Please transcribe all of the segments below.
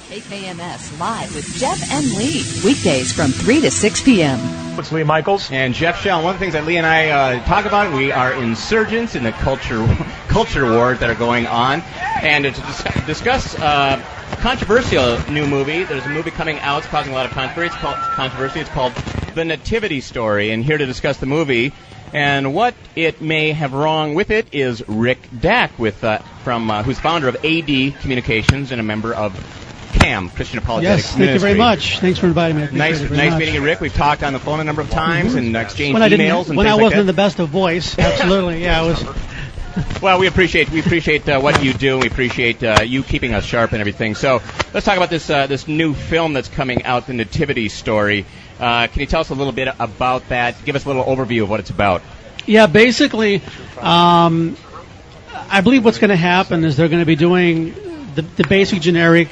KKMS Live with Jeff and Lee. Weekdays from 3 to 6 p.m. It's Lee Michaels. And Jeff Shell. One of the things that Lee and I talk about, we are insurgents in the culture wars that are going on. And to discuss a controversial new movie, there's a movie coming out. It's causing a lot of controversy. It's called The Nativity Story. And here to discuss the movie and what it may have wrong with it is Rick Dack, who's founder of AD Communications and a member of CAM, Christian Apologetics Yes, thank you very much. Thanks for inviting me. Nice meeting you, Rick. We've talked on the phone a number of times and exchanged emails and when things I like wasn't that. in the best of voice, absolutely. Yeah, it was. Well, we appreciate what you do. We appreciate you keeping us sharp and everything. So let's talk about this new film that's coming out, The Nativity Story. Can you tell us a little bit about that? Give us a little overview of what it's about. Yeah, basically, I believe what's going to happen is they're going to be doing the basic generic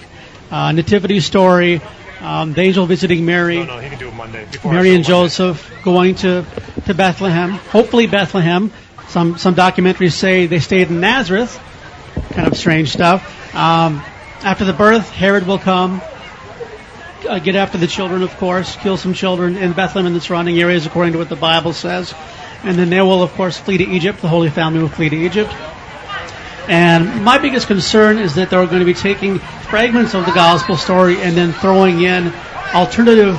nativity story, the angel visiting Mary. No, he can do it Monday. Mary and Joseph going to Bethlehem, hopefully Bethlehem. Some documentaries say they stayed in Nazareth. Kind of strange stuff. After the birth, Herod will come, get after the children, of course, kill some children in Bethlehem and the surrounding areas, according to what the Bible says. And then they will, of course, flee to Egypt. The Holy Family will flee to Egypt. And my biggest concern is that they're going to be taking fragments of the gospel story and then throwing in alternative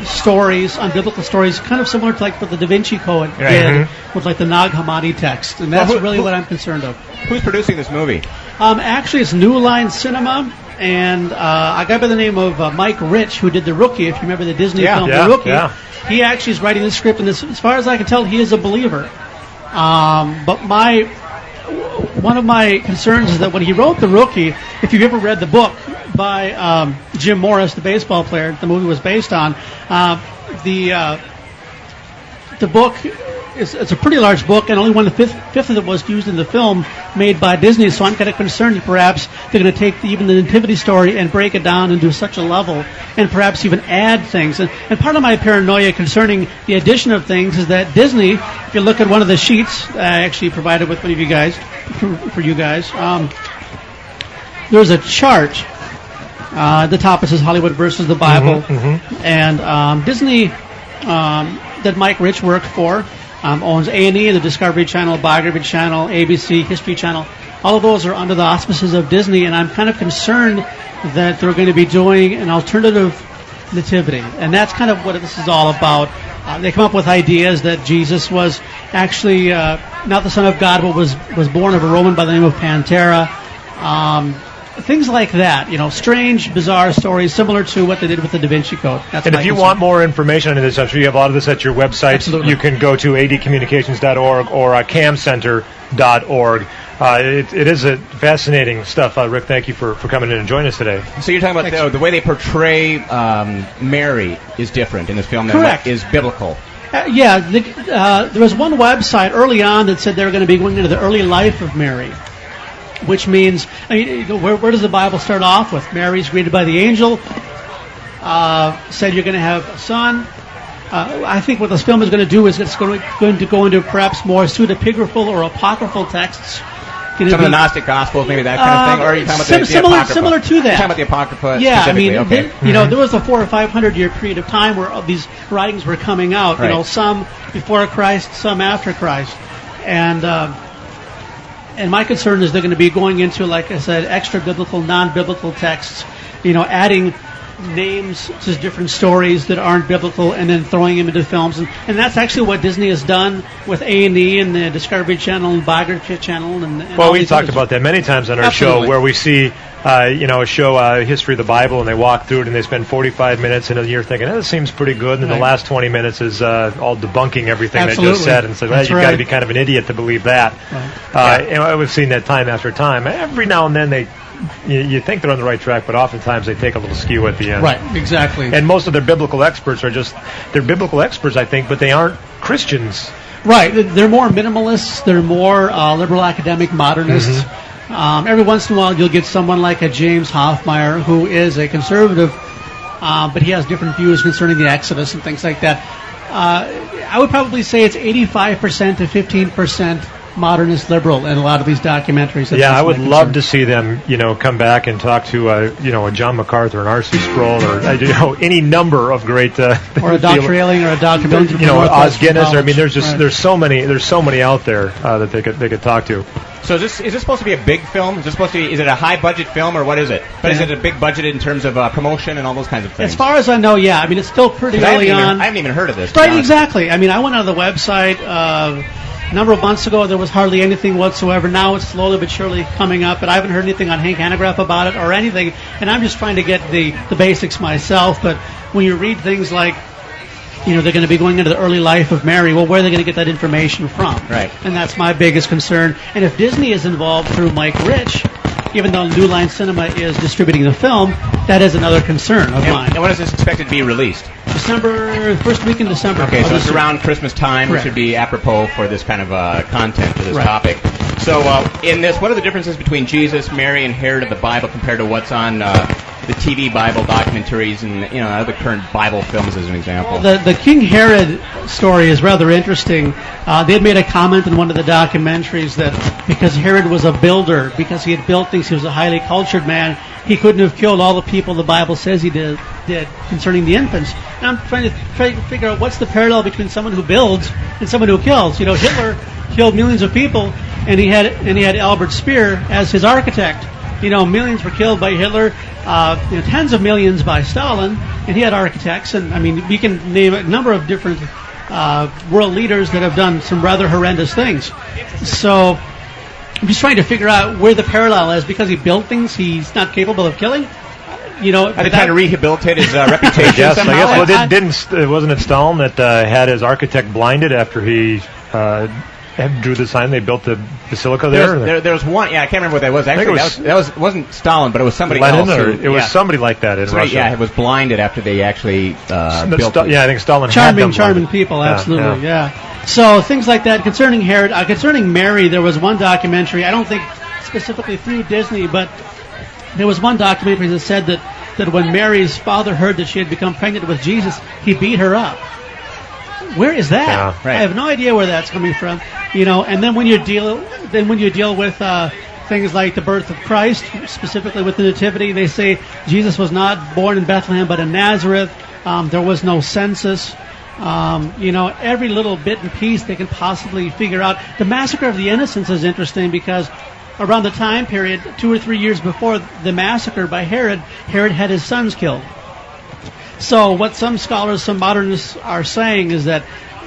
stories, unbiblical stories, kind of similar to like what the Da Vinci Code did with like the Nag Hammadi text. And that's really what I'm concerned of. Who's producing this movie? Actually, it's New Line Cinema. And a guy by the name of Mike Rich, who did The Rookie, if you remember the Disney film The Rookie, he actually is writing the script, and as far as I can tell, he is a believer. But one of my concerns is that when he wrote The Rookie, if you've ever read the book by Jim Morris, the baseball player the movie was based on, the book it's a pretty large book, and only fifth of it was used in the film made by Disney. So I'm kind of concerned that perhaps they're going to take even the nativity story and break it down into such a level, and perhaps even add things. And part of my paranoia concerning the addition of things is that Disney, if you look at one of the sheets I actually provided with one of you guys, for you guys, there's a chart. At the top it says Hollywood versus the Bible, and Disney that Mike Rich worked for. Owns A&E, the Discovery Channel, Biography Channel, ABC, History Channel. All of those are under the auspices of Disney, and I'm kind of concerned that they're going to be doing an alternative nativity. And that's kind of what this is all about. They come up with ideas that Jesus was actually not the Son of God, but was born of a Roman by the name of Pantera. Things like that, strange, bizarre stories similar to what they did with the Da Vinci Code. That's and if you want more information on this, I'm sure you have a lot of this at your website. Absolutely. You can go to adcommunications.org or camcenter.org. It is a fascinating stuff. Rick, thank you for coming in and joining us today. So you're talking about the way they portray Mary is different in this film than what is biblical. There was one website early on that said they were going to be going into the early life of Mary. Which means, where does the Bible start off with? Mary's greeted by the angel, said you're going to have a son. I think what this film is going to do is it's going to go into perhaps more pseudepigraphal or apocryphal texts. Some of the Gnostic Gospels, maybe that kind of thing, or are you talking about the Apocrypha? Similar to that. You're talking about the Apocrypha specifically, okay. There was a 400 or 500 year period of time where these writings were coming out. Right. Some before Christ, some after Christ, and my concern is they're going to be going into, like I said, extra biblical, non-biblical texts, adding names to different stories that aren't biblical and then throwing them into films. And that's actually what Disney has done with A&E and the Discovery Channel and Biography Channel. And well, we talked about that many times on our show where we see, a show, History of the Bible, and they walk through it and they spend 45 minutes and you're thinking, this seems pretty good. And then the last 20 minutes is all debunking everything they just said. And so you've got to be kind of an idiot to believe that. Right. And we've seen that time after time. Every now and then you think they're on the right track, but oftentimes they take a little skew at the end. Right, exactly. And most of their biblical experts they're biblical experts, I think, but they aren't Christians. Right, they're more minimalists, they're more liberal academic modernists. Every once in a while you'll get someone like a James Hoffmeyer who is a conservative, but he has different views concerning the Exodus and things like that. I would probably say it's 85% to 15% modernist liberal in a lot of these documentaries. Yeah, I would love to see them, come back and talk to, a John MacArthur, an R.C. Sproul, or any number of great or a Dr. Ailing or a Dr. Billington, Oz Guinness. I mean, there's so many out there that they could talk to. So is this supposed to be a big film? Is it a high budget film, or what is it? But is it a big budget in terms of promotion and all those kinds of things? As far as I know, yeah. I mean, it's still pretty early on. I haven't even heard of this. Right, exactly. I mean, I went on the website a number of months ago. There was hardly anything whatsoever. Now it's slowly but surely coming up, but I haven't heard anything on Hank Hanegraaff about it or anything. And I'm just trying to get the basics myself. But when you read things like, they're going to be going into the early life of Mary. Well, where are they going to get that information from? Right. And that's my biggest concern. And if Disney is involved through Mike Rich, even though New Line Cinema is distributing the film, that is another concern of mine. And when is this expected to be released? First week in December. Okay, so it's around Christmas time. Correct. It should be apropos for this kind of content, for this topic. So in this, what are the differences between Jesus, Mary, and Herod of the Bible compared to what's on the TV Bible documentaries and other current Bible films, as an example? The King Herod story is rather interesting. They had made a comment in one of the documentaries that because Herod was a builder, because he had built things, he was a highly cultured man, he couldn't have killed all the people the Bible says he did concerning the infants. And I'm trying to figure out what's the parallel between someone who builds and someone who kills. Hitler killed millions of people, and he had Albert Speer as his architect. Millions were killed by Hitler, tens of millions by Stalin, and he had architects. And I mean, we can name a number of different world leaders that have done some rather horrendous things. So I'm just trying to figure out where the parallel is. Because he built things, he's not capable of killing. Are they trying to rehabilitate his reputation? Yes, somehow? I guess. Well, wasn't it Stalin that had his architect blinded after he drew the sign? They built the basilica there. There was one. Yeah, I can't remember what that was. Actually, that wasn't Stalin, but it was somebody Lenin, else. It was somebody like that in Russia. Yeah, it was blinded after they actually built. I think Stalin had them charming people. Absolutely, yeah. So things like that concerning Herod, concerning Mary. There was one documentary. I don't think specifically through Disney, but there was one documentary that said that when Mary's father heard that she had become pregnant with Jesus, he beat her up. Where is that? Yeah, right. I have no idea where that's coming from. And then when you deal with things like the birth of Christ, specifically with the Nativity, they say Jesus was not born in Bethlehem but in Nazareth. There was no census. Every little bit and piece they can possibly figure out. The massacre of the innocents is interesting because around the time period, 2 or 3 years before the massacre by Herod had his sons killed. So what some scholars, some modernists are saying is that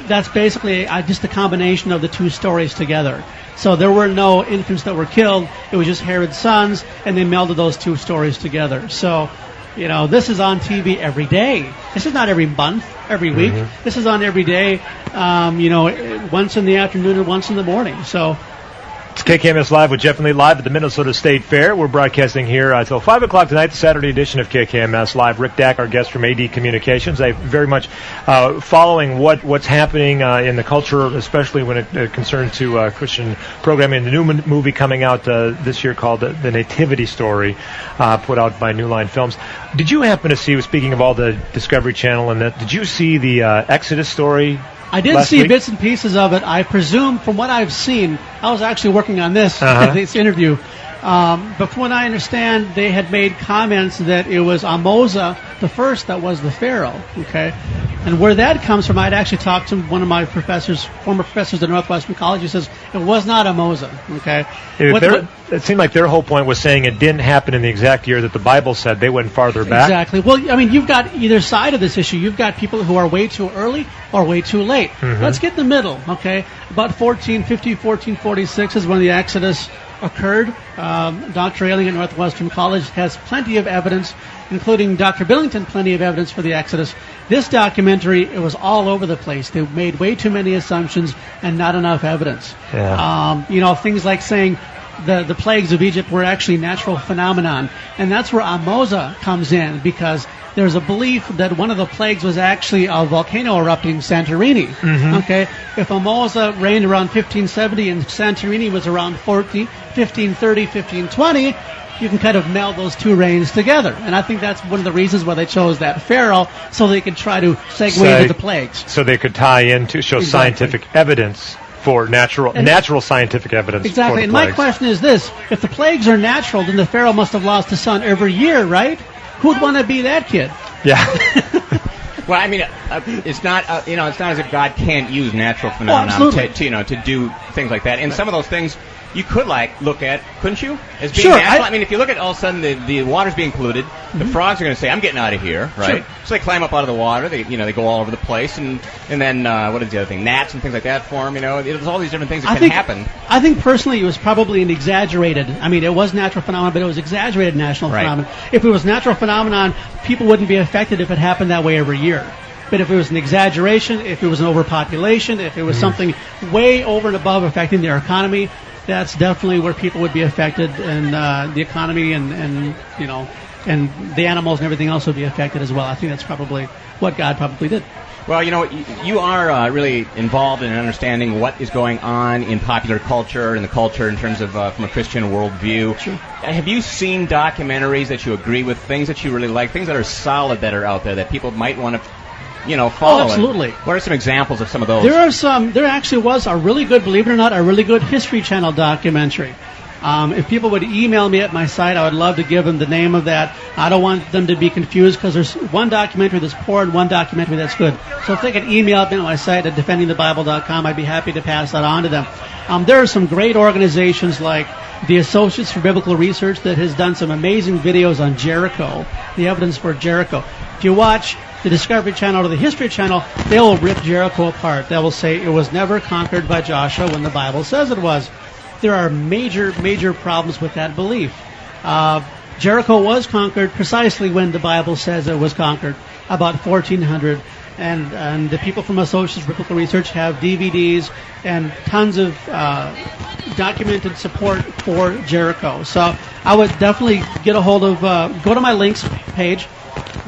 that's basically just a combination of the two stories together. So there were no infants that were killed. It was just Herod's sons, and they melded those two stories together. So, this is on TV every day. This is not every month, every week. Mm-hmm. This is on every day, once in the afternoon and once in the morning. So it's KKMS Live with Jeff and Lee live at the Minnesota State Fair. We're broadcasting here until 5 o'clock tonight, the Saturday edition of KKMS Live. Rick Dack, our guest from AD Communications. I'm very much following what's happening in the culture, especially when it concerns to Christian programming. The new movie coming out this year called The Nativity Story, put out by New Line Films. Did you happen to see, speaking of all the Discovery Channel, and did you see the Exodus story? I did see bits and pieces of it. I presume, from what I've seen, I was actually working on this interview. But from what I understand, they had made comments that it was Amoza the first that was the Pharaoh. Okay, and where that comes from, I'd actually talked to one of my former professors at Northwestern College, who says it was not Amoza. Okay, it seemed like their whole point was saying it didn't happen in the exact year that the Bible said. They went farther back. Exactly. Well, I mean, you've got either side of this issue. You've got people who are way too early or way too late. Mm-hmm. Let's get in the middle. Okay, about 1446 is when the Exodus occurred. Dr. Ailing at Northwestern College has plenty of evidence, including Dr. Billington, plenty of evidence for the Exodus. This documentary, it was all over the place. They made way too many assumptions and not enough evidence. Yeah. Things like saying the plagues of Egypt were actually natural phenomenon. And that's where Amoza comes in, because there's a belief that one of the plagues was actually a volcano erupting Santorini. Mm-hmm. Okay, if Amoza reigned around 1570 and Santorini was around 1530, 1520, you can kind of meld those two reigns together. And I think that's one of the reasons why they chose that pharaoh, so they could try to segue into the plagues. So they could tie in to show scientific evidence for natural scientific evidence. Exactly. And my question is this: if the plagues are natural, then the Pharaoh must have lost a son every year, right? Who'd want to be that kid? Yeah. Well, I mean, it's not it's not as if God can't use natural phenomena to do things like that. And some of those things you could look at, couldn't you? As being natural. I mean, if you look at all of a sudden the water's being polluted, the frogs are going to say, "I'm getting out of here," right? Sure. So they climb up out of the water. They go all over the place, and then what is the other thing? Gnats and things like that form. There's all these different things that can happen. I think personally, it was probably an exagerated. I mean, it was natural phenomenon, but it was exaggerated natural phenomenon. If it was natural phenomenon, people wouldn't be affected if it happened that way every year. But if it was an exaggeration, if it was an overpopulation, if it was something way over and above affecting their economy, that's definitely where people would be affected, and the economy and the animals and everything else would be affected as well. I think that's probably what God probably did. Well, you are really involved in understanding what is going on in popular culture and the culture in terms of from a Christian worldview. Sure. Have you seen documentaries that you agree with, things that you really like, things that are solid that are out there that people might want to follow? Oh, absolutely. What are some examples of some of those? There actually was a really good, believe it or not, a really good History Channel documentary. If people would email me at my site, I would love to give them the name of that. I don't want them to be confused because there's one documentary that's poor and one documentary that's good. So if they could email me at my site at defendingthebible.com, I'd be happy to pass that on to them. There are some great organizations like the Associates for Biblical Research that has done some amazing videos on Jericho, the evidence for Jericho. If you watch the Discovery Channel or the History Channel, they will rip Jericho apart. They will say it was never conquered by Joshua when the Bible says it was. There are major, major problems with that belief. Jericho was conquered precisely when the Bible says it was conquered, about 1400. And the people from Associates Biblical Research have DVDs and tons of documented support for Jericho. So I would definitely get a hold of, go to my links page,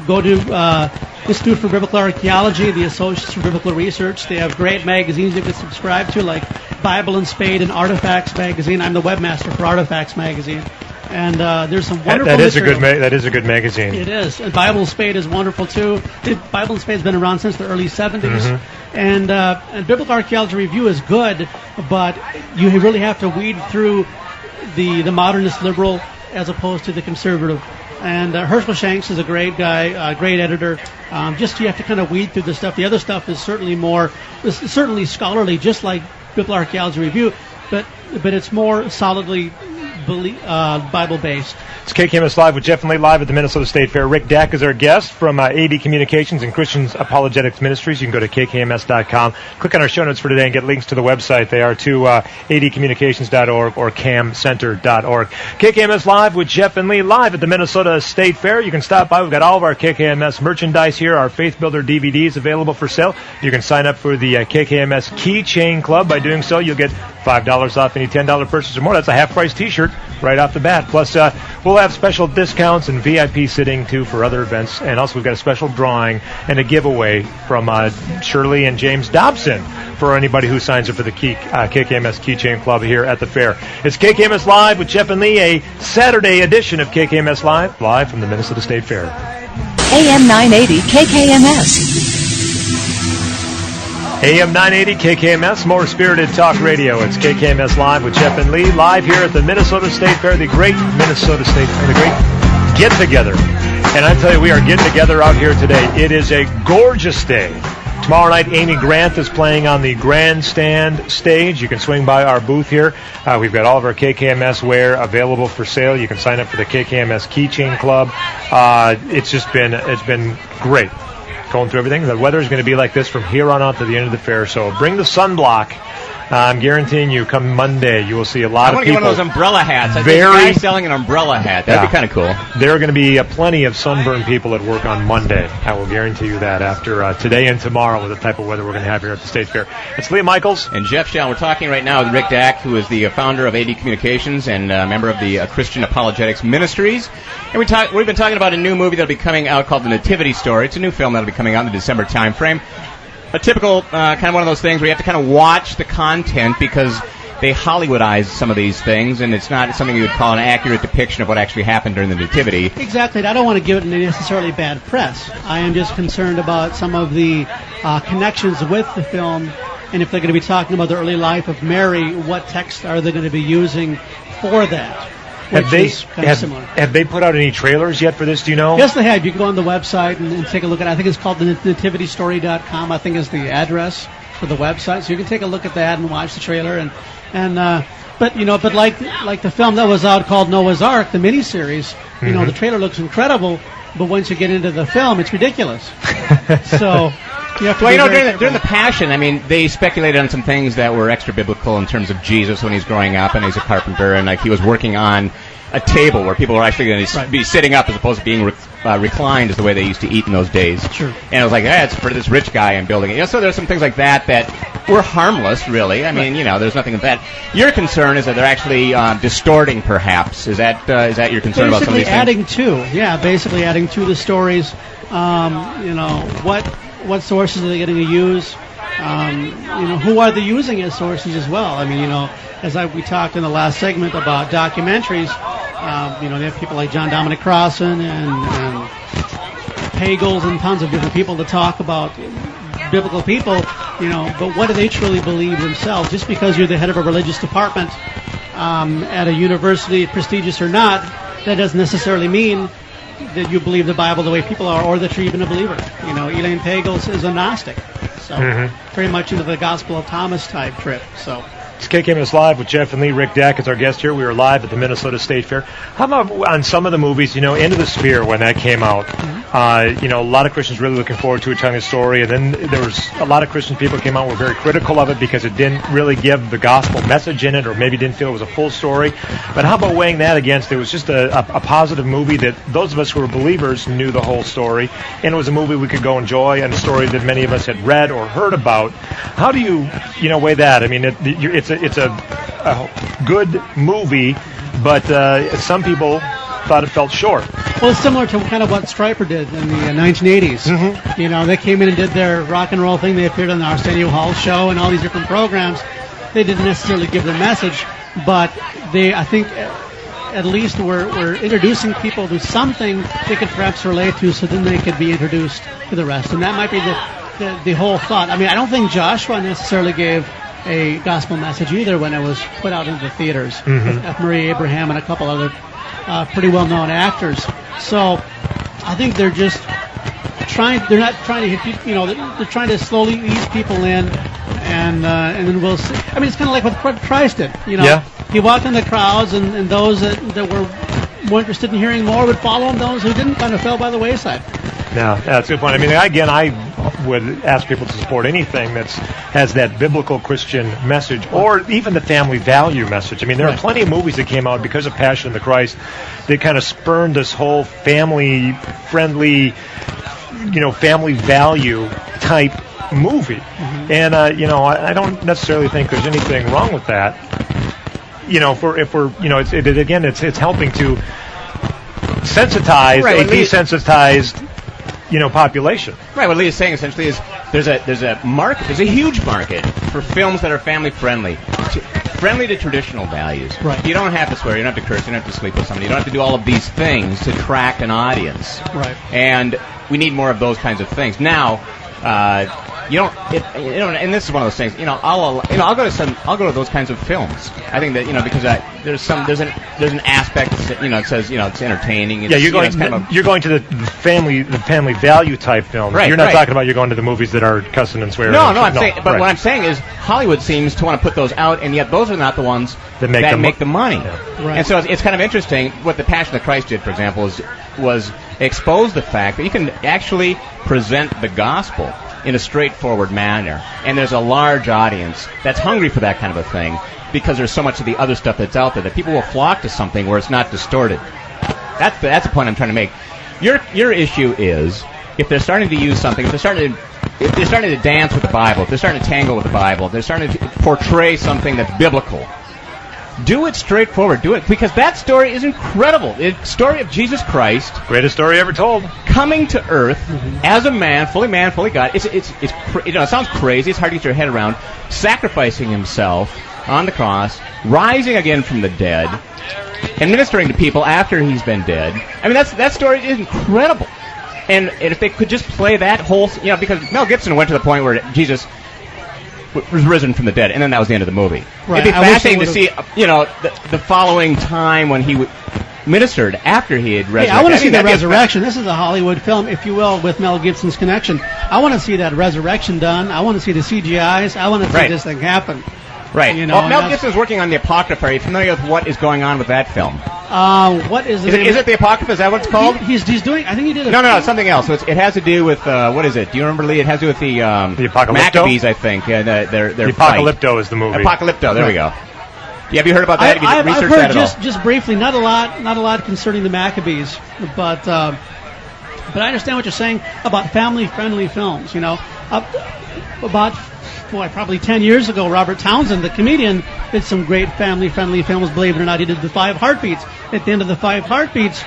go to Institute for Biblical Archaeology, the Associates for Biblical Research. They have great magazines you can subscribe to, like Bible and Spade and Artifacts magazine. I'm the webmaster for Artifacts magazine. And there's some wonderful that is a good magazine. It is. And Bible and Spade is wonderful, too. Bible and Spade has been around since the early 70s. Mm-hmm. And Biblical Archaeology Review is good, but you really have to weed through the modernist liberal as opposed to the conservative. And Herschel Shanks is a great guy, great editor. Just you have to kind of weed through the stuff. The other stuff is certainly scholarly, just like Biblical Archaeology Review, but it's more solidly Bible-based. It's KKMS Live with Jeff and Lee, live at the Minnesota State Fair. Rick Dack is our guest from AD Communications and Christian Apologetics Ministries. You can go to kkms.com, click on our show notes for today, and get links to the website. They are to adcommunications.org or camcenter.org. KKMS Live with Jeff and Lee, live at the Minnesota State Fair. You can stop by. We've got all of our KKMS merchandise here. Our Faith Builder DVDs available for sale. You can sign up for the KKMS Keychain Club. By doing so, you'll get $5 off any $10 purchase or more. That's a half-price T-shirt right off the bat. Plus, we'll have special discounts and VIP sitting, too, for other events. And also, we've got a special drawing and a giveaway from Shirley and James Dobson for anybody who signs up for the KKMS Keychain Club here at the fair. It's KKMS Live with Jeff and Lee, a Saturday edition of KKMS live from the Minnesota State Fair. AM 980 KKMS. AM 980 KKMS, more spirited talk radio. It's KKMS Live with Jeff and Lee, live here at the Minnesota State Fair, the great Minnesota State Fair, the great get-together. And I tell you, we are getting together out here today. It is a gorgeous day. Tomorrow night, Amy Grant is playing on the grandstand stage. You can swing by our booth here. We've got all of our KKMS wear available for sale. You can sign up for the KKMS Keychain Club. It's been great. Going through everything. The weather is going to be like this from here on out to the end of the fair. So bring the sunblock. I'm guaranteeing you, come Monday, you will see a lot of people. I want to get one of those umbrella hats. I think a guy selling an umbrella hat. That'd be kind of cool. There are going to be plenty of sunburned people at work on Monday. I will guarantee you that after today and tomorrow with the type of weather we're going to have here at the State Fair. It's Leah Michaels. And Jeff Shell. We're talking right now with Rick Dack, who is the founder of AD Communications and member of the Christian Apologetics Ministries. And we've been talking about a new movie that'll be coming out called The Nativity Story. It's a new film that'll be coming out in the December time frame. A typical kind of one of those things where you have to kind of watch the content because they Hollywoodize some of these things, and it's not something you would call an accurate depiction of what actually happened during the Nativity. Exactly. I don't want to give it necessarily bad press. I am just concerned about some of the connections with the film And if they're going to be talking about the early life of Mary, what text are they going to be using for that? Have they put out any trailers yet for this? Do you know? Yes, they have. You can go on the website and take a look at it. I think it's called the nativitystory.com. I think is the address for the website. So you can take a look at that and watch the trailer. But like the film that was out called Noah's Ark, the miniseries, the trailer looks incredible, but once you get into the film, it's ridiculous. So you have to during the Passion, I mean, they speculated on some things that were extra biblical in terms of Jesus when he's growing up and he's a carpenter and like he was working on a table where people were actually going to be sitting up as opposed to being reclined is the way they used to eat in those days. Sure. And it was like, it's for this rich guy I'm building it. So there's some things like that were harmless, really. I mean, there's nothing of that. Your concern is that they're actually distorting, perhaps. Is that your concern about some of these things? Basically adding to the stories. What sources are they getting to use? Who are they using as sources as well? I mean, as we talked in the last segment about documentaries, they have people like John Dominic Crossan and Pagels and tons of different people to talk about biblical people, but what do they truly believe themselves? Just because you're the head of a religious department at a university, prestigious or not, that doesn't necessarily mean that you believe the Bible the way people are, or that you're even a believer. Elaine Pagels is a Gnostic, so very much into the Gospel of Thomas type trip. So it's KKMS Live with Jeff and Lee. Rick Dack is our guest here. We were live at the Minnesota State Fair. How about on some of the movies, Into the Sphere, when that came out, a lot of Christians really looking forward to it, telling a story, and then there was a lot of Christian people came out and were very critical of it because it didn't really give the gospel message in it, or maybe didn't feel it was a full story. But how about weighing that against, it was just a positive movie that those of us who were believers knew the whole story, and it was a movie we could go enjoy, and a story that many of us had read or heard about. How do you, weigh that? I mean, it's a good movie, but some people thought it felt short. Well, it's similar to kind of what Stryper did in the 1980s. They came in and did their rock and roll thing. They appeared on the Arsenio Hall show and all these different programs. They didn't necessarily give the message, but they, I think, at least were introducing people to something they could perhaps relate to, so then they could be introduced to the rest. And that might be the whole thought. I mean, I don't think Joshua necessarily gave a gospel message either when it was put out into the theaters with F. Murray Abraham and a couple other pretty well-known actors. So I think they're just they're not trying to hit people, they're trying to slowly ease people in, and then we'll see. I mean, it's kind of like what Christ did. He walked in the crowds, and those that were more interested in hearing more would follow him. Those who didn't kind of fell by the wayside. Yeah, that's a good point. I mean, again, I would ask people to support anything that has that biblical Christian message, or even the family value message. I mean, there are plenty of movies that came out because of Passion of the Christ that kind of spurned this whole family-friendly, family value type movie. And, I don't necessarily think there's anything wrong with that. It's helping to sensitize a desensitized population. Right. What Lee is saying essentially is there's a huge market for films that are family friendly to traditional values. Right. You don't have to swear, you don't have to curse, you don't have to sleep with somebody, you don't have to do all of these things to attract an audience. Right. And we need more of those kinds of things. Now, and this is one of those things. I'll go to those kinds of films. I think that because there's an aspect that it says it's entertaining. You're going to the family value type films. Right, you're not talking about you're going to the movies that are cussing and swearing. No, what I'm saying is Hollywood seems to want to put those out, and yet those are not the ones that make the money. Yeah. Right. And so it's kind of interesting what the Passion of Christ did, for example, was expose the fact that you can actually present the gospel in a straightforward manner, and there's a large audience that's hungry for that kind of a thing because there's so much of the other stuff that's out there that people will flock to something where it's not distorted. That's the point I'm trying to make. Your issue is if they're starting to use something, if they're starting to dance with the Bible, if they're starting to tangle with the Bible, if they're starting to portray something that's biblical, do it straightforward. Do it because that story is incredible. The story of Jesus Christ, greatest story ever told, coming to earth as a man, fully God. It sounds crazy. It's hard to get your head around. Sacrificing himself on the cross, rising again from the dead, and ministering to people after he's been dead. I mean, that story is incredible. And if they could just play that whole, because Mel Gibson went to the point where Jesus was risen from the dead, and then that was the end of the movie. Right. It'd be fascinating to see, the following time when he ministered after he had resurrected. Hey, I want to see the resurrection. This is a Hollywood film, if you will, with Mel Gibson's connection. I want to see that resurrection done. I want to see the CGIs. I want to see this thing happen. Right. Well, Mel Gibson's working on the Apocrypha. Are you familiar with what is going on with that film? What is the name? Is it the Apocrypha? Is that what it's called? He's doing. I think he did. No, it's something else. It has to do with what is it? Do you remember, Lee? It has to do with the Maccabees, I think. Their the Apocalypto is the movie. Apocalypto. There we go. Have you heard about that? I've heard just briefly, not a lot concerning the Maccabees, but I understand what you're saying about family-friendly films. Probably 10 years ago, Robert Townsend, the comedian, did some great family-friendly films. Believe it or not, he did the 5 Heartbeats. At the end of the 5 Heartbeats,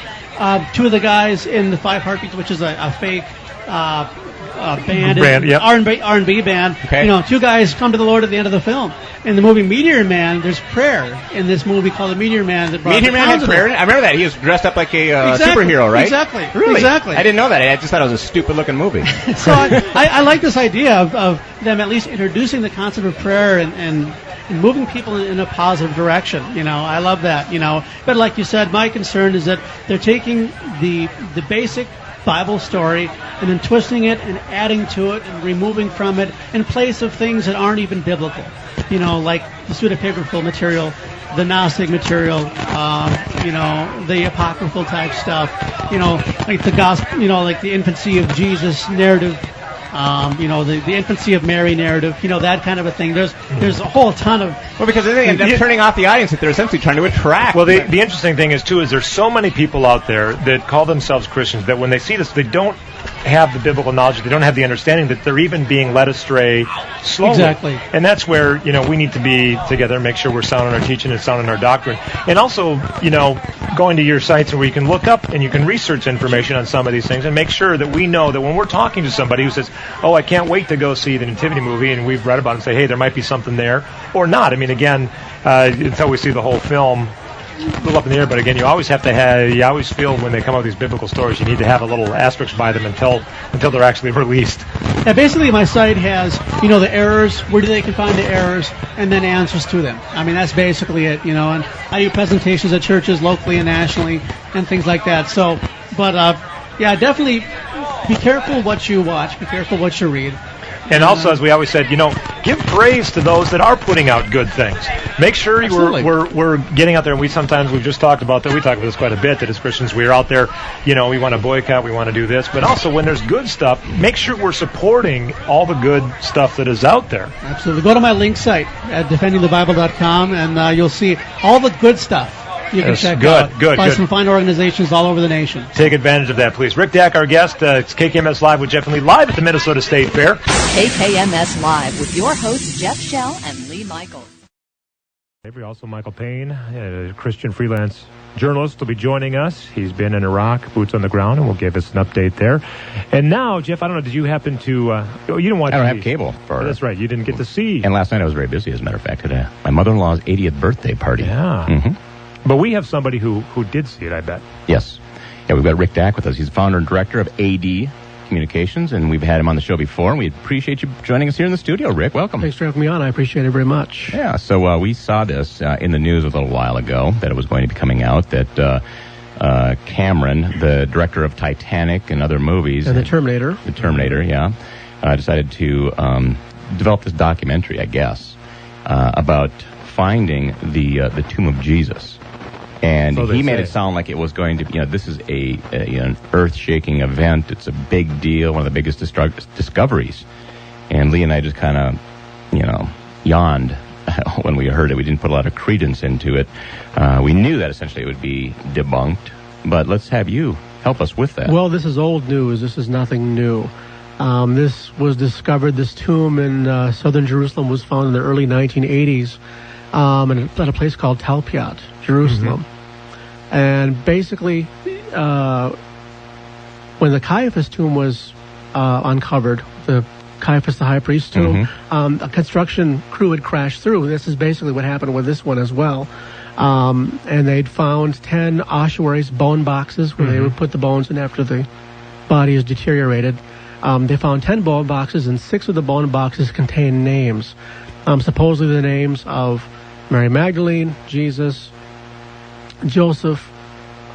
2 of the guys in the 5 Heartbeats, which is a fake band, R&B band. Okay. 2 guys come to the Lord at the end of the film. In the movie Meteor Man, there's prayer in this movie called The Meteor Man. Meteor Man had prayer? I remember that. He was dressed up like a superhero, right? Exactly. Really? Exactly. I didn't know that. I just thought it was a stupid-looking movie. So I like this idea of them at least introducing the concept of prayer and moving people in a positive direction. I love that. But like you said, my concern is that they're taking the basic Bible story and then twisting it and adding to it and removing from it in place of things that aren't even biblical. Like the pseudepigraphal material, the Gnostic material, the apocryphal type stuff, like the gospel, like the infancy of Jesus narrative, the infancy of Mary narrative, that kind of a thing. There's a whole ton of... Well, because they end up turning off the audience that they're essentially trying to attract. Well, the interesting thing is, too, is there's so many people out there that call themselves Christians that when they see this, they don't have the biblical knowledge, they don't have the understanding that they're even being led astray slowly. Exactly. And that's where, we need to be together and make sure we're sound in our teaching and sound in our doctrine. And also, going to your sites where you can look up and you can research information on some of these things and make sure that we know that when we're talking to somebody who says, oh, I can't wait to go see the Nativity movie, and we've read about it and say, hey, there might be something there, or not. I mean, again, until we see the whole film, a little up in the air, but again, you always feel when they come up with these biblical stories, you need to have a little asterisk by them until they're actually released. Yeah, basically my site has, the errors, where they can find the errors, and then answers to them. I mean, that's basically it, and I do presentations at churches locally and nationally and things like that. So, but, definitely be careful what you watch, be careful what you read. And also, as we always said, give praise to those that are putting out good things. Make sure we're getting out there, and we've just talked about that. We talk about this quite a bit, that as Christians, we're out there, we want to boycott, we want to do this. But also, when there's good stuff, make sure we're supporting all the good stuff that is out there. Absolutely. Go to my link site at defendingthebible.com, and you'll see all the good stuff. You can check out by some fine organizations all over the nation. Take advantage of that, please. Rick Dack, our guest. It's KKMS Live with Jeff and Lee, live at the Minnesota State Fair. KKMS Live with your hosts, Jeff Shell and Lee Michaels. Also, Michael Payne, a Christian freelance journalist, will be joining us. He's been in Iraq, boots on the ground, and will give us an update there. And now, Jeff, I don't know, did you happen to... you didn't watch... I don't have cable. That's right, you didn't get to see. And last night I was very busy, as a matter of fact, today. My mother-in-law's 80th birthday party. Yeah. Mm-hmm. But we have somebody who did see it, I bet. Yes. Yeah, we've got Rick Dack with us. He's the founder and director of AD Communications, and we've had him on the show before, and we appreciate you joining us here in the studio, Rick. Welcome. Thanks for having me on. I appreciate it very much. Yeah, so we saw this in the news a little while ago, that it was going to be coming out, that Cameron, the director of Titanic and other movies... And The Terminator. The Terminator, yeah. Decided to develop this documentary, I guess, about finding the tomb of Jesus. And he made it sound like it was going to be, this is an earth-shaking event. It's a big deal, one of the biggest discoveries. And Lee and I just kind of, yawned when we heard it. We didn't put a lot of credence into it. We knew that essentially it would be debunked. But let's have you help us with that. Well, this is old news. This is nothing new. This was discovered, this tomb in southern Jerusalem was found in the early 1980s at a place called Talpiot, Jerusalem. Mm-hmm. And basically, when the Caiaphas tomb was uncovered, the Caiaphas the high priest tomb, a construction crew had crashed through. This is basically what happened with this one as well. And they'd found 10 ossuaries, bone boxes, where they would put the bones in after the body is deteriorated. They found 10 bone boxes, and 6 of the bone boxes contained names. Supposedly the names of Mary Magdalene, Jesus, Joseph,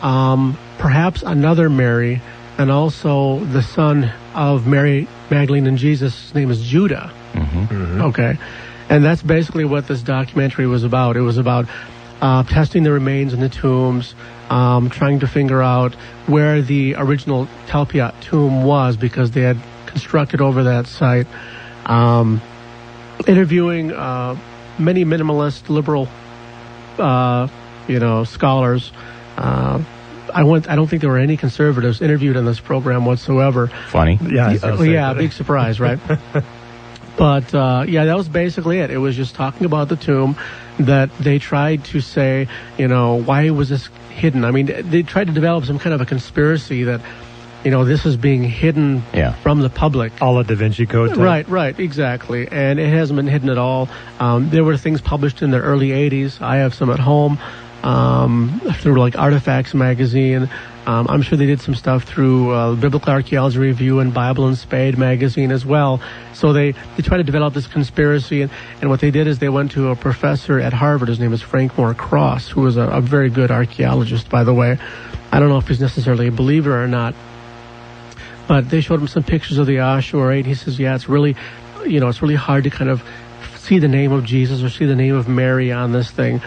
perhaps another Mary, and also the son of Mary Magdalene and Jesus. His name is Judah. Okay. And that's basically what this documentary was about. It was about testing the remains in the tombs, trying to figure out where the original Talpiot tomb was, because they had constructed over that site. Interviewing many minimalist, liberal, scholars. I don't think there were any conservatives interviewed on this program whatsoever. Funny. Yeah, big surprise, right? But, that was basically it. It was just talking about the tomb, that they tried to say, why was this hidden? I mean, they tried to develop some kind of a conspiracy that, this is being hidden from the public. A la Da Vinci Code type. Right, exactly. And it hasn't been hidden at all. There were things published in the early 80s. I have some at home. Through like Artifacts magazine. I'm sure they did some stuff through Biblical Archaeology Review and Bible and Spade magazine as well. So they tried to develop this conspiracy, and what they did is they went to a professor at Harvard. His name is Frank Moore Cross, who was a very good archaeologist, by the way. I don't know if he's necessarily a believer or not, but they showed him some pictures of the Ossuary, and he says, it's really hard to kind of see the name of Jesus or see the name of Mary on this thing.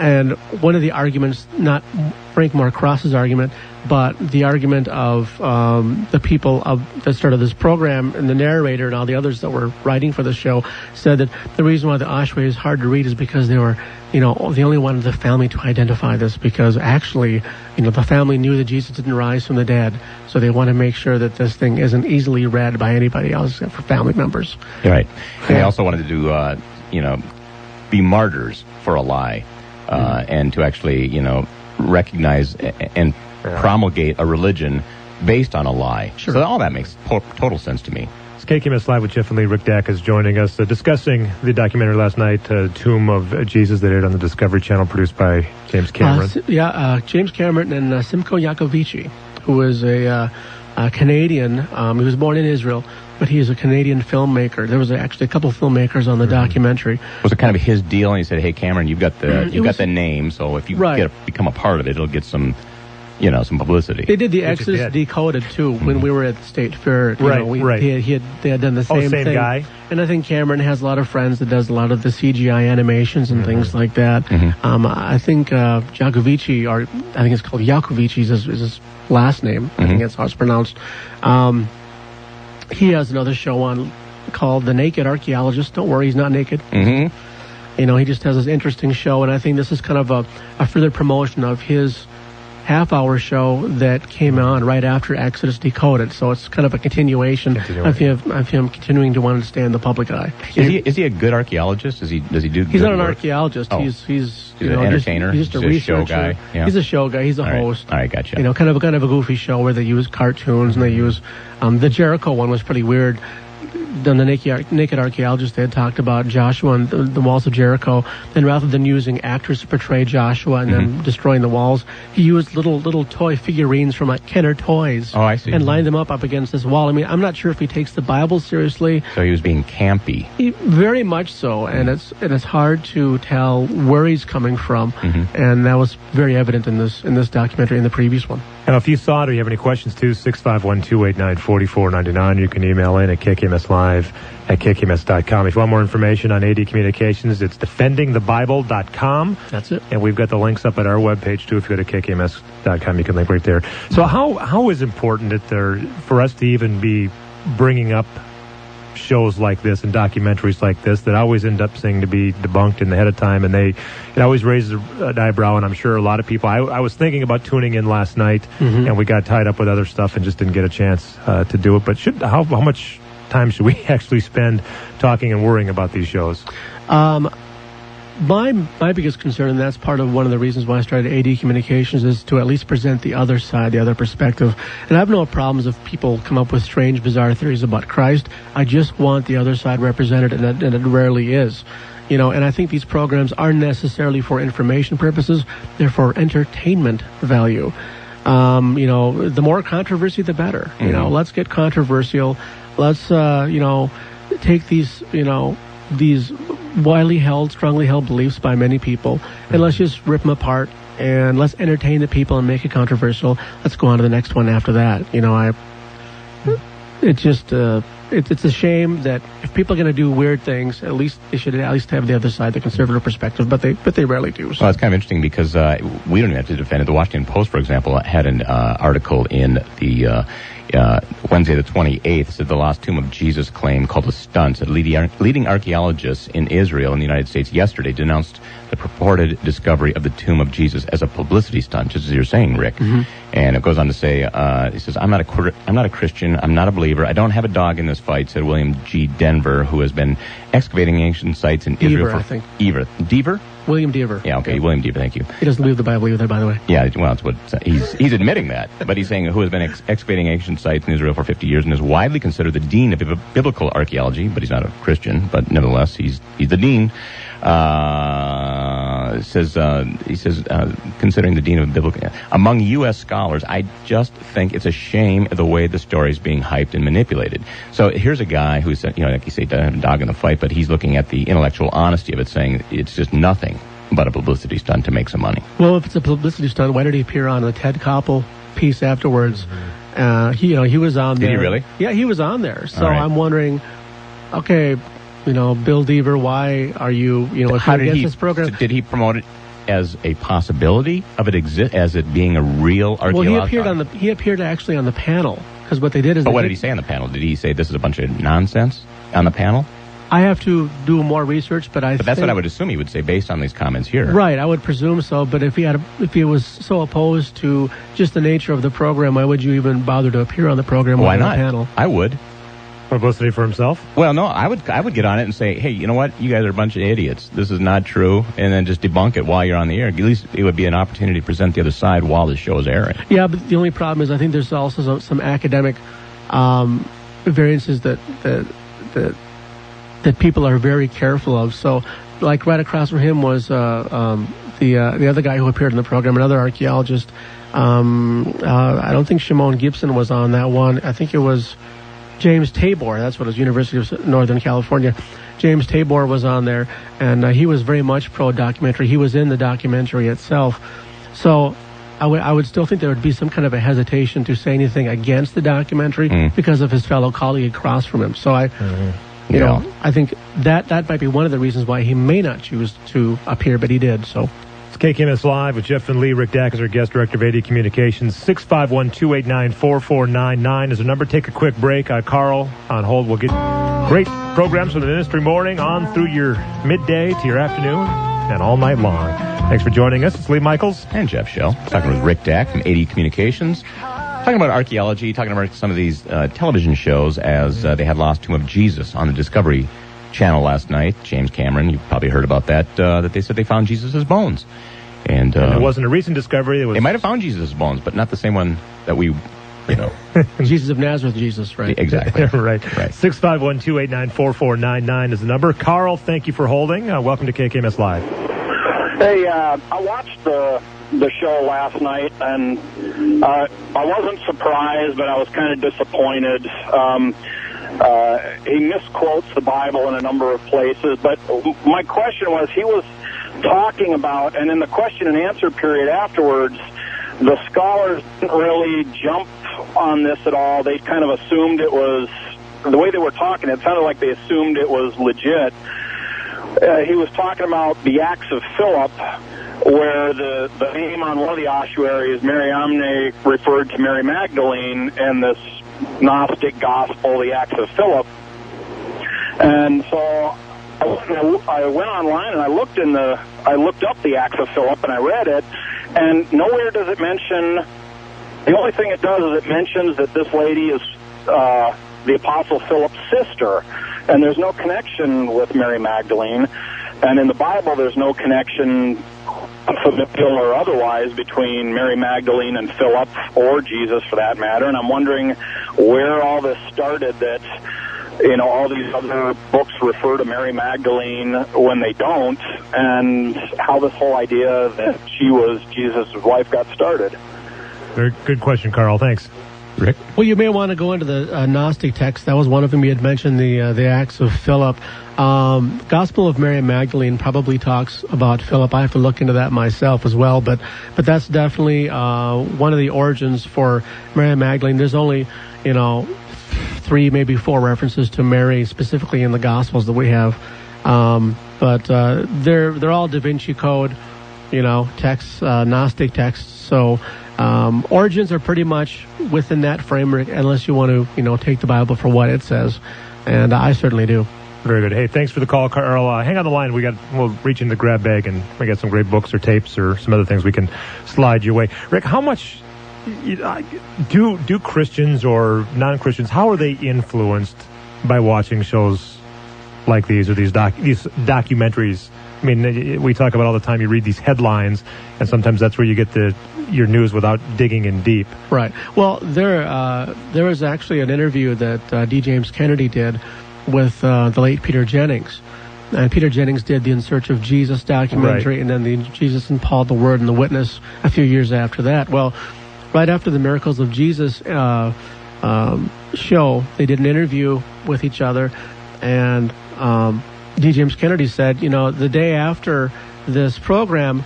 And one of the arguments, not Frank Moore Cross's argument, but the argument of the people that started this program, and the narrator and all the others that were writing for the show, said that the reason why the Ossuary is hard to read is because they were, they only wanted the family to identify this, because actually, the family knew that Jesus didn't rise from the dead, so they want to make sure that this thing isn't easily read by anybody else except for family members. Right. And they also wanted to do, be martyrs for a lie. And to actually, recognize and promulgate a religion based on a lie. Sure. So all that makes total sense to me. It's KKMS Live with Jeff and Lee. Rick Dack is joining us, discussing the documentary last night, Tomb of Jesus, that aired on the Discovery Channel, produced by James Cameron. James Cameron and Simko Yakovici, who is a Canadian. He was born in Israel, but he is a Canadian filmmaker. There was actually a couple filmmakers on the documentary. Was it kind of his deal? And he said, "Hey, Cameron, you've got the name, so if you become a part of it, it'll get some, some publicity." They did the Exodus Decoded too when we were at the State Fair. Right. They had done the same thing. Guy. And I think Cameron has a lot of friends that does a lot of the CGI animations and things like that. I think Jacovici, or I think it's called Yakovici, is his last name. I think that's how it's pronounced. He has another show on called The Naked Archaeologist. Don't worry, he's not naked. He just has this interesting show, and I think this is kind of a further promotion of his half-hour show that came on right after Exodus Decoded. So it's kind of a continuation of him continuing to want to stay in the public eye. Is he a good archeologist? Does he do? He's not an work? Archaeologist. Oh. He's an entertainer. He's just a researcher. Show guy. Yeah. He's a show guy. He's a host. All right, gotcha. Kind of a goofy show where they use cartoons and they use the Jericho one was pretty weird. On the Naked Archaeologist, they had talked about Joshua and the walls of Jericho. Then rather than using actors to portray Joshua and then destroying the walls, he used little toy figurines from like Kenner Toys. Oh, I see. And lined them up against this wall. I mean, I'm not sure if he takes the Bible seriously. So he was being campy. Very much so, and it's hard to tell where he's coming from, and that was very evident in this documentary and the previous one. And if you thought or you have any questions, too, 651-289-4499. You can email in at kkmslive@kkms.com. If you want more information on AD Communications, it's defendingthebible.com. That's it. And we've got the links up at our webpage, too. If you go to kkms.com, you can link right there. So how is important it for us to even be bringing up shows like this and documentaries like this that always end up saying to be debunked in the ahead of time, and it always raises an eyebrow, and I'm sure a lot of people, I was thinking about tuning in last night, and we got tied up with other stuff and just didn't get a chance to do it. But how much time should we actually spend talking and worrying about these shows? My biggest concern, and that's part of one of the reasons why I started AD Communications, is to at least present the other side, the other perspective. And I have no problems if people come up with strange, bizarre theories about Christ. I just want the other side represented, and it rarely is. And I think these programs aren't necessarily for information purposes. They're for entertainment value. The more controversy, the better. Mm-hmm. Let's get controversial. Let's, take these, these widely held, strongly held beliefs by many people, and let's just rip them apart, and let's entertain the people and make it controversial. Let's go on to the next one after that. It's a shame that if people are going to do weird things, at least they should at least have the other side, the conservative perspective, but they rarely do. So. Well, it's kind of interesting because we don't even have to defend it. The Washington Post, for example, had an article in the Wednesday the 28th, said the lost tomb of Jesus claim called a stunt. Said leading archaeologists in Israel and the United States yesterday denounced the purported discovery of the tomb of Jesus as a publicity stunt, just as you're saying, Rick. Mm-hmm. And it goes on to say, he says, I'm not a Christian, I'm not a believer, I don't have a dog in this fight, said William G. Denver, who has been excavating ancient sites in Israel for... Deaver? William Deaver. Yeah, okay, William Deaver, thank you. He doesn't believe the Bible either, by the way. Yeah, well, that's what he's admitting that, but he's saying who has been excavating ancient sites in Israel for 50 years and is widely considered the dean of biblical archaeology, but he's not a Christian, but nevertheless, he's the dean. Considering the dean of biblical, among U.S. scholars, I just think it's a shame the way the story is being hyped and manipulated. So here's a guy who's, like you say, doesn't have a dog in the fight, but he's looking at the intellectual honesty of it, saying it's just nothing but a publicity stunt to make some money. Well, if it's a publicity stunt, why did he appear on a Ted Koppel piece afterwards? Mm-hmm. He was on there. Did he really? Yeah, he was on there. So right. I'm wondering, okay, Bill Deaver, why are you, how did against this program? Did he promote it as a possibility of it as it being a real archaeological? Well, he appeared actually on the panel, because what they did is... But what did he say on the panel? Did he say this is a bunch of nonsense on the panel? I have to do more research, but that's what I would assume he would say based on these comments here. Right, I would presume so. But if he was so opposed to just the nature of the program, why would you even bother to appear on the program? Why not? The panel? I would. Publicity for himself? Well, no, I would get on it and say, hey, you know what? You guys are a bunch of idiots. This is not true. And then just debunk it while you're on the air. At least it would be an opportunity to present the other side while the show is airing. Yeah, but the only problem is I think there's also some academic variances that people are very careful of. So, like right across from him was the other guy who appeared in the program, another archaeologist. I don't think Shimon Gibson was on that one. I think it was James Tabor. That's what it was, University of Northern California. James Tabor was on there, and he was very much pro-documentary. He was in the documentary itself. So I would still think there would be some kind of a hesitation to say anything against the documentary because of his fellow colleague across from him. So I think that might be one of the reasons why he may not choose to appear, but he did. So. It's KKMS Live with Jeff and Lee. Rick Dack is our guest director of AD Communications. 651-289-4499 is the number. Take a quick break. Carl on hold. We'll get great programs from the Ministry Morning on through your midday to your afternoon and all night long. Thanks for joining us. It's Lee Michaels. And Jeff Shell. Talking with Rick Dack from AD Communications. Talking about archaeology, talking about some of these television shows as they had Lost Tomb of Jesus on the Discovery Channel last night. James Cameron, you've probably heard about that, that they said they found Jesus' bones. And it wasn't a recent discovery. They might have found Jesus' bones, but not the same one that we, Jesus of Nazareth, Jesus, right? Exactly. right. 651-289-4499 is the number. Carl, thank you for holding. Welcome to KKMS Live. Hey, I watched the show last night, and I wasn't surprised, but I was kind of disappointed. He misquotes the Bible in a number of places, but my question was, he was talking about, and in the question and answer period afterwards, the scholars didn't really jump on this at all. They kind of assumed it was, the way they were talking, it sounded like they assumed it was legit. He was talking about the Acts of Philip, where the name on one of the ossuaries, Mariamne, referred to Mary Magdalene, and this Gnostic gospel, the Acts of Philip. And so I went online and I looked up the Acts of Philip and I read it, and nowhere does it mention. The only thing it does is it mentions that this lady is the Apostle Philip's sister, and there's no connection with Mary Magdalene. And in the Bible, there's no connection, familial or otherwise, between Mary Magdalene and Philip, or Jesus for that matter. And I'm wondering where all this started, that, all these other books refer to Mary Magdalene when they don't, and how this whole idea that she was Jesus' wife got started. Very good question, Carl. Thanks. Rick? Well, you may want to go into the Gnostic text. That was one of them. You had mentioned the Acts of Philip. Gospel of Mary Magdalene probably talks about Philip. I have to look into that myself as well, but that's definitely one of the origins for Mary Magdalene. There's only, 3, maybe 4 references to Mary specifically in the Gospels that we have, but they're all Da Vinci Code, texts, Gnostic texts. So origins are pretty much within that framework, unless you want to, take the Bible for what it says, and I certainly do. Very good. Hey, thanks for the call, Carl. Hang on the line. We'll reach in the grab bag, and we got some great books or tapes or some other things we can slide your way. Rick, how much do Christians or non-Christians, how are they influenced by watching shows like these or these documentaries? I mean, we talk about all the time, you read these headlines, and sometimes that's where you get your news without digging in deep. Right. Well, there was actually an interview that D. James Kennedy did with the late Peter Jennings. And Peter Jennings did the In Search of Jesus documentary, right, and then the Jesus and Paul, the Word and the Witness a few years after that. Well, right after the Miracles of Jesus show, they did an interview with each other, and D. James Kennedy said, the day after this program,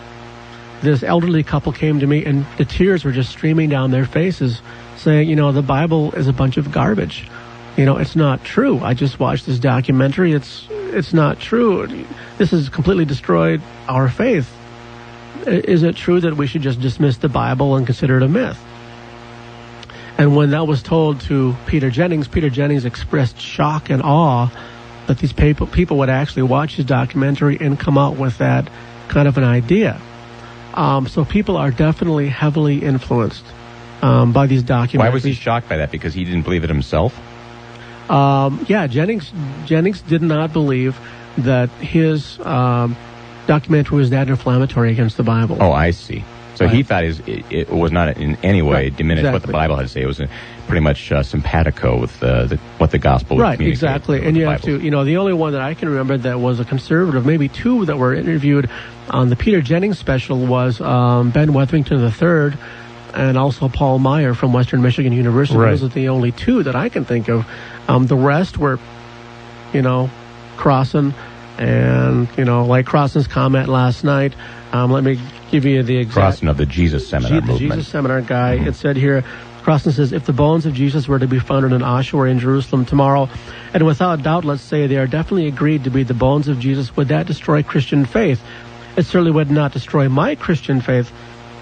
this elderly couple came to me, and the tears were just streaming down their faces, saying, the Bible is a bunch of garbage. It's not true. I just watched this documentary. It's not true. This has completely destroyed our faith. Is it true that we should just dismiss the Bible and consider it a myth? And when that was told to Peter Jennings expressed shock and awe that these people would actually watch his documentary and come out with that kind of an idea. So people are definitely heavily influenced by these documentaries. Why was he shocked by that? Because he didn't believe it himself? Jennings did not believe that his documentary was that inflammatory against the Bible. Oh, I see. So he thought it was not in any way diminished what the Bible had to say. It was pretty much simpatico with what the gospel would communicate. Right, exactly. And you have to, the only one that I can remember that was a conservative, maybe 2 that were interviewed on the Peter Jennings special was Ben Wetherington III and also Paul Meyer from Western Michigan University. Right. Those are the only 2 that I can think of. The rest were, Crossan, and, like Crossan's comment last night. Let me give you the exact... Crossan of the Jesus Seminar movement. The Jesus Seminar guy. Mm-hmm. It said here, Crossan says, if the bones of Jesus were to be found in an ossuary in Jerusalem tomorrow, and without doubt, let's say they are definitely agreed to be the bones of Jesus, would that destroy Christian faith? It certainly would not destroy my Christian faith.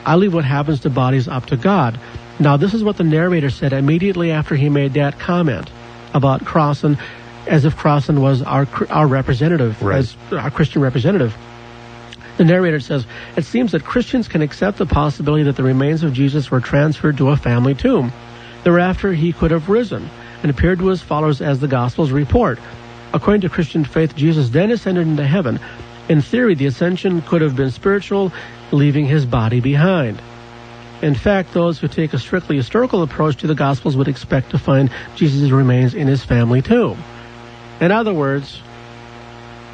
I leave what happens to bodies up to God. Now, this is what the narrator said immediately after he made that comment about Crossan, as if Crossan was our representative, right, as our Christian representative. The narrator says, it seems that Christians can accept the possibility that the remains of Jesus were transferred to a family tomb. Thereafter, he could have risen and appeared to his followers as the Gospels report. According to Christian faith, Jesus then ascended into heaven. In theory, the ascension could have been spiritual, leaving his body behind. In fact, those who take a strictly historical approach to the Gospels would expect to find Jesus' remains in his family tomb. In other words,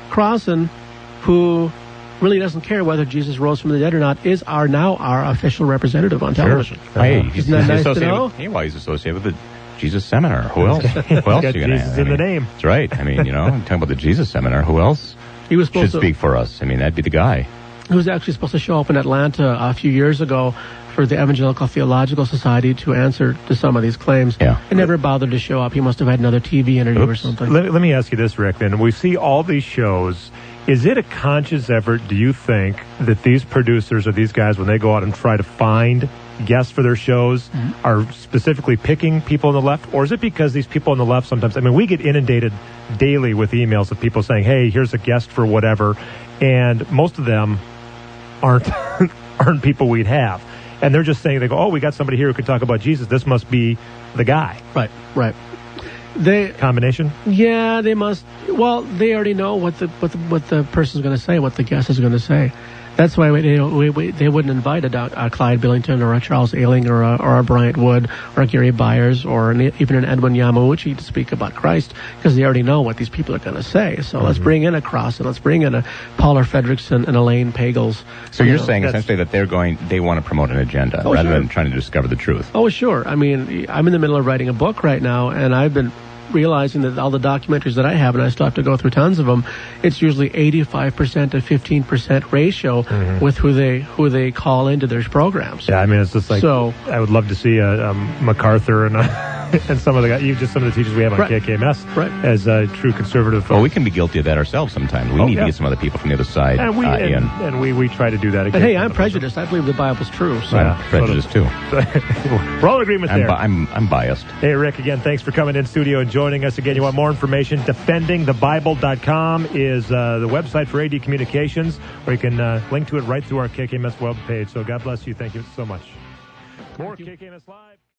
Crossan, who really doesn't care whether Jesus rose from the dead or not, is now our official representative on television. Sure. Hey, isn't that nice to know? He's associated with the Jesus Seminar. Who else? Who else are you going to have? in the name. That's right. Talking about the Jesus Seminar, who else should speak for us? That'd be the guy. He was actually supposed to show up in Atlanta a few years ago for the Evangelical Theological Society to answer to some of these claims. Yeah. And never bothered to show up. He must have had another TV interview or something. Let me ask you this, Rick, then. We see all these shows. Is it a conscious effort, do you think, that these producers or these guys, when they go out and try to find guests for their shows, are specifically picking people on the left? Or is it because these people on the left sometimes, we get inundated daily with emails of people saying, hey, here's a guest for whatever, and most of them aren't people we'd have. And they're just saying, they go, oh, we got somebody here who could talk about Jesus. This must be the guy. Right. Combination? Yeah, they must. Well, they already know what the person's going to say, what the guest is going to say. That's why they wouldn't invite a Clyde Billington or a Charles Ailing or a Bryant Wood or a Gary Byers or even an Edwin Yamauchi to speak about Christ, because they already know what these people are going to say. So let's bring in a Crossan, let's bring in a Paula Fredrickson and Elaine Pagels. So you're saying essentially that they want to promote an agenda rather than trying to discover the truth. Oh, sure. I mean, I'm in the middle of writing a book right now, and I've been realizing that all the documentaries that I have, and I still have to go through tons of them, it's usually 85% to 15% ratio with who they call into their programs. Yeah, I mean, it's just like, so I would love to see MacArthur and some of the teachers we have on KKMS as true conservative folks. Well, we can be guilty of that ourselves sometimes. We need to get some other people from the other side and we try to do that again. But hey, I'm prejudiced. I believe the Bible's true. So. I'm prejudiced too. We're all in agreement there. I'm biased. Hey, Rick, again, thanks for coming in studio and joining us again. You want more information? DefendingTheBible.com is the website for AD Communications, where you can link to it right through our KKMS web page. So God bless you. Thank you so much. More KKMS Live.